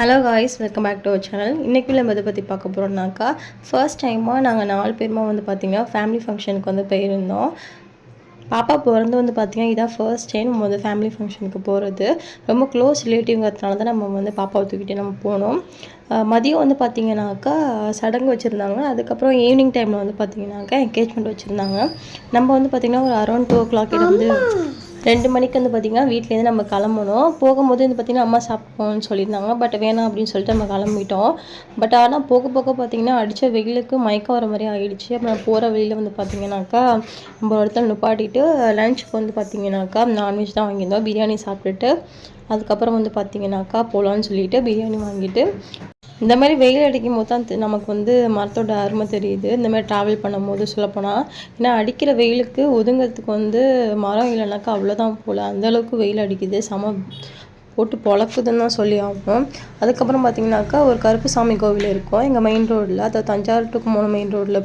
Hello guys, welcome back to our channel. இன்றைக்கி நம்ம இதை பற்றி பார்க்க போகிறோம்னாக்கா, ஃபர்ஸ்ட் டைமாக நாங்கள் 4 பேருமா வந்து பார்த்திங்கன்னா ஃபேமிலி ஃபங்க்ஷனுக்கு வந்து போயிருந்தோம். பாப்பா பிறந்து வந்து பார்த்திங்கன்னா இதான் ஃபர்ஸ்ட் டைம் நம்ம வந்து ஃபேமிலி ஃபங்க்ஷனுக்கு போகிறது. ரொம்ப க்ளோஸ் ரிலேட்டிவ்ங்கிறதுனால தான் நம்ம வந்து பாப்பாவை தூக்கிட்டு நம்ம போனோம். மதியம் வந்து பார்த்திங்கனாக்கா சடங்கு வச்சுருந்தாங்க. அதுக்கப்புறம் ஈவினிங் டைமில் வந்து பார்த்திங்கனாக்கா என்கேஜ்மெண்ட் வச்சுருந்தாங்க. நம்ம வந்து பார்த்திங்கன்னா ஒரு அரௌண்ட் 2 o'clock வந்து 2 மணிக்கு வந்து பார்த்திங்கன்னா வீட்டிலேருந்து நம்ம கிளம்பணும். போகும்போது வந்து பார்த்திங்கன்னா அம்மா சாப்பிட்போன்னு சொல்லியிருந்தாங்க. பட் வேணாம் அப்படின்னு சொல்லிட்டு நம்ம கிளம்பிட்டோம். பட் ஆனால் போக போக பார்த்திங்கன்னா அடித்த வெயிலுக்கு மயக்கம் வர மாதிரி ஆகிடுச்சு. அப்புறம் போகிற வழியில் வந்து பார்த்திங்கனாக்கா நம்ம இடத்துல நிப்பாட்டிட்டு லஞ்சுக்கு வந்து பார்த்திங்கனாக்கா நான்வெஜ் தான் வாங்கியிருந்தோம். பிரியாணி சாப்பிட்டுட்டு அதுக்கப்புறம் வந்து பார்த்திங்கனாக்கா போகலான்னு சொல்லிட்டு பிரியாணி வாங்கிட்டு, இந்த மாதிரி வெயில் அடிக்கும் போது தான் நமக்கு வந்து மரத்தோட அருமை தெரியுது. இந்த மாதிரி ட்ராவல் பண்ணும்போது சொல்லப்போனால், ஏன்னா அடிக்கிற வெயிலுக்கு ஒதுங்கிறதுக்கு வந்து மரம் இல்லைனாக்கா அவ்வளோதான் போல், அந்தளவுக்கு வெயில் அடிக்குது. போட்டு பொழக்குதுன்னு தான் சொல்லி ஆகும். அதுக்கப்புறம் பார்த்திங்கனாக்கா ஒரு கருப்புசாமி கோவில் இருக்கும் எங்கள் மெயின் ரோடில். அதை தஞ்சாவூர் டு கும்பகோணம் மெயின் ரோடில்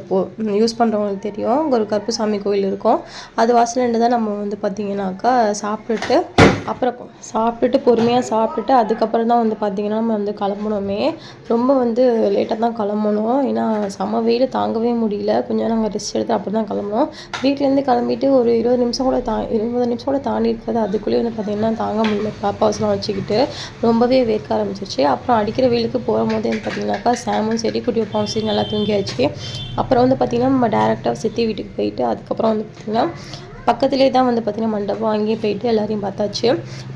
யூஸ் பண்ணுறவங்களுக்கு தெரியும். அங்கே ஒரு கருப்புசாமி கோவில் இருக்கும். அது வாசலேருந்து தான் நம்ம வந்து பார்த்திங்கனாக்கா சாப்பிட்டுட்டு பொறுமையாக சாப்பிட்டுட்டு அதுக்கப்புறம் தான் வந்து பார்த்திங்கன்னா நம்ம வந்து கிளம்பணுமே. ரொம்ப வந்து லேட்டாக தான் கிளம்பணும். ஏன்னா செம வெயில் தாங்கவே முடியல. கொஞ்சம் நாங்கள் ரெஸ்ட் எடுத்து அப்படி தான் கிளம்பணும். வீட்டிலேருந்து கிளம்பிட்டு ஒரு 20 நிமிஷம் கூட தாண்டி இருக்காது. அதுக்குள்ளேயே வந்து பார்த்திங்கன்னா தாங்க முடியல. பாப்பாஸ்லாம் வச்சுக்கிட்டு ரொம்பவே வேர்க்க ஆரம்பிச்சிருச்சு. அப்புறம் அடிக்கிற வெயிலுக்கு போகும்போது வந்து பார்த்திங்கனாக்கா சாமும் சரி குட்டி பாப்பாவும் சரி நல்லா தூங்கியாச்சு. அப்புறம் வந்து பார்த்திங்கன்னா நம்ம டேரெக்டாக சித்தி வீட்டுக்கு போயிட்டு அதுக்கப்புறம் வந்து பார்த்திங்கன்னா பக்கத்துலேயே தான் வந்து பார்த்திங்கன்னா மண்டபம், அங்கேயே போயிட்டு எல்லாரையும் பார்த்தாச்சு.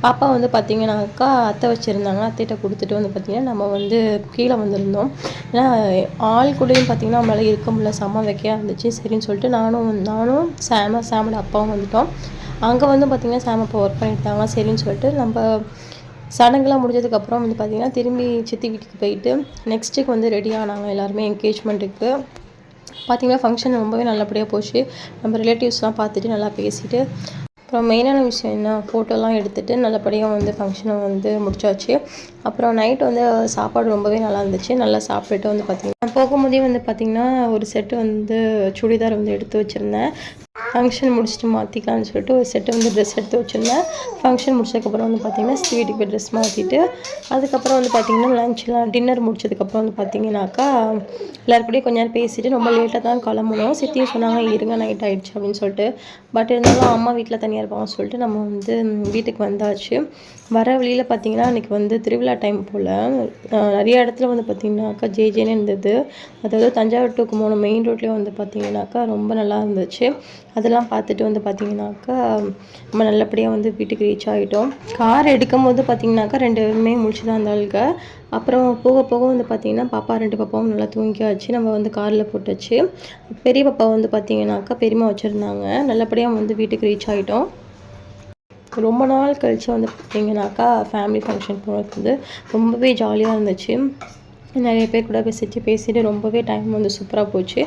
பாப்பா வந்து பார்த்திங்கனாக்கா அத்தை வச்சுருந்தாங்க. அத்தைகிட்ட கொடுத்துட்டு வந்து பார்த்திங்கன்னா நம்ம வந்து கீழே வந்திருந்தோம். ஏன்னா ஆள் கூடயும் பார்த்திங்கன்னா நம்மளால இருக்க முடியல, செம்ம வைக்கையாக இருந்துச்சு. சரின்னு சொல்லிட்டு நானும் சாமோட அப்பாவும் வந்துட்டோம். அங்கே வந்து பார்த்திங்கன்னா சாம் அப்பா ஒர்க் பண்ணிட்டாங்க. சரின்னு சொல்லிட்டு நம்ம சடங்குலாம் முடிஞ்சதுக்கப்புறம் வந்து பார்த்திங்கன்னா திரும்பி சித்தி வீட்டுக்கு போயிட்டு நெக்ஸ்ட்டுக்கு வந்து ரெடி ஆனாங்க எல்லாருமே என்கேஜ்மெண்ட்டுக்கு. பார்த்திங்கன்னா ஃபங்க்ஷன் ரொம்பவே நல்லபடியாக போச்சு. நம்ம ரிலேட்டிவ்ஸ்லாம் பார்த்துட்டு நல்லா பேசிட்டு, அப்புறம் மெயினான விஷயம் என்ன, ஃபோட்டோலாம் எடுத்துகிட்டு நல்லபடியாக வந்து ஃபங்க்ஷனை வந்து முடிச்சாச்சு. அப்புறம் நைட்டு வந்து சாப்பாடு ரொம்பவே நல்லா இருந்துச்சு. நல்லா சாப்பிட்டுட்டு வந்து பார்த்திங்கன்னா போகும்போதே வந்து பார்த்திங்கன்னா ஒரு செட்டு வந்து சுடிதார் வந்து எடுத்து வச்சுருந்தேன். ஃபங்க்ஷன் முடிச்சுட்டு மாற்றிக்கலான்னு சொல்லிட்டு ஒரு செட்டு வந்து ட்ரெஸ் எடுத்து வச்சுருந்தேன். ஃபங்க்ஷன் முடிச்சதுக்கப்புறம் வந்து பார்த்திங்கன்னா சித்தி வீட்டுக்கு போய் ட்ரெஸ் மாற்றிட்டு அதுக்கப்புறம் வந்து பார்த்திங்கன்னா டின்னர் முடிச்சதுக்கப்புறம் வந்து பார்த்திங்கனாக்கா எல்லாருக்கூடயும் கொஞ்ச நேரம் பேசிவிட்டு ரொம்ப லேட்டாக தான் கிளம்புனோம். சித்தியும் சொன்னாங்க இருங்க நைட் ஆகிடுச்சு அப்படின்னு சொல்லிட்டு. பட் இருந்தாலும் அம்மா வீட்டில் தனியாக இருப்பாங்கன்னு சொல்லிட்டு நம்ம வந்து வீட்டுக்கு வந்தாச்சு. வர வழியில் பார்த்திங்கன்னா அன்றைக்கி வந்து திருவிழா டைம் போல் நிறைய இடத்துல வந்து பார்த்திங்கனாக்கா ஜேன்னு இருந்தது. அதாவது தஞ்சாவூர் டு கும்பகோணம் மெயின் ரோட்லேயும் வந்து பார்த்திங்கனாக்கா ரொம்ப நல்லா இருந்துச்சு. அதெல்லாம் பார்த்துட்டு வந்து பார்த்திங்கனாக்கா நம்ம நல்லபடியாக வந்து வீட்டுக்கு ரீச் ஆகிட்டோம். கார் எடுக்கும் போது பார்த்திங்கனாக்கா 2 பேருமே முடிச்சு தான் இருந்தாளுங்க. அப்புறம் போக போக வந்து பார்த்திங்கன்னா 2 பாப்பாவும் நல்லா தூங்கியாச்சு. நம்ம வந்து காரில் போட்டாச்சு. பெரிய பாப்பா வந்து பார்த்திங்கனாக்கா பெரியம்மா வச்சுருந்தாங்க. நல்லபடியாக வந்து வீட்டுக்கு ரீச் ஆகிட்டோம். ரொம்ப நாள் கழித்து வந்து பார்த்திங்கனாக்கா ஃபேமிலி ஃபங்க்ஷன் போகிறது வந்து ரொம்பவே ஜாலியாக இருந்துச்சு. நிறைய பேர் கூட பேசிட்டு ரொம்பவே டைம் வந்து சூப்பராக போச்சு.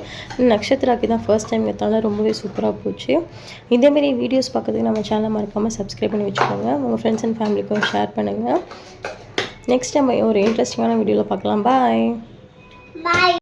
நக்ஷத்ராக்கு தான் ஃபர்ஸ்ட் டைம் எடுத்தாலும் ரொம்பவே சூப்பராக போச்சு. இதேமாரி வீடியோஸ் பார்க்கறதுக்கு நம்ம சேனலை மறக்காமல் சப்ஸ்கிரைப் பண்ணி வச்சுக்கோங்க. உங்கள் ஃப்ரெண்ட்ஸ் அண்ட் ஃபேமிலிக்கும் ஷேர் பண்ணுங்கள். நெக்ஸ்ட் டைம் ஒரு இன்ட்ரெஸ்டிங்கான வீடியோவில் பார்க்கலாம். பாய்.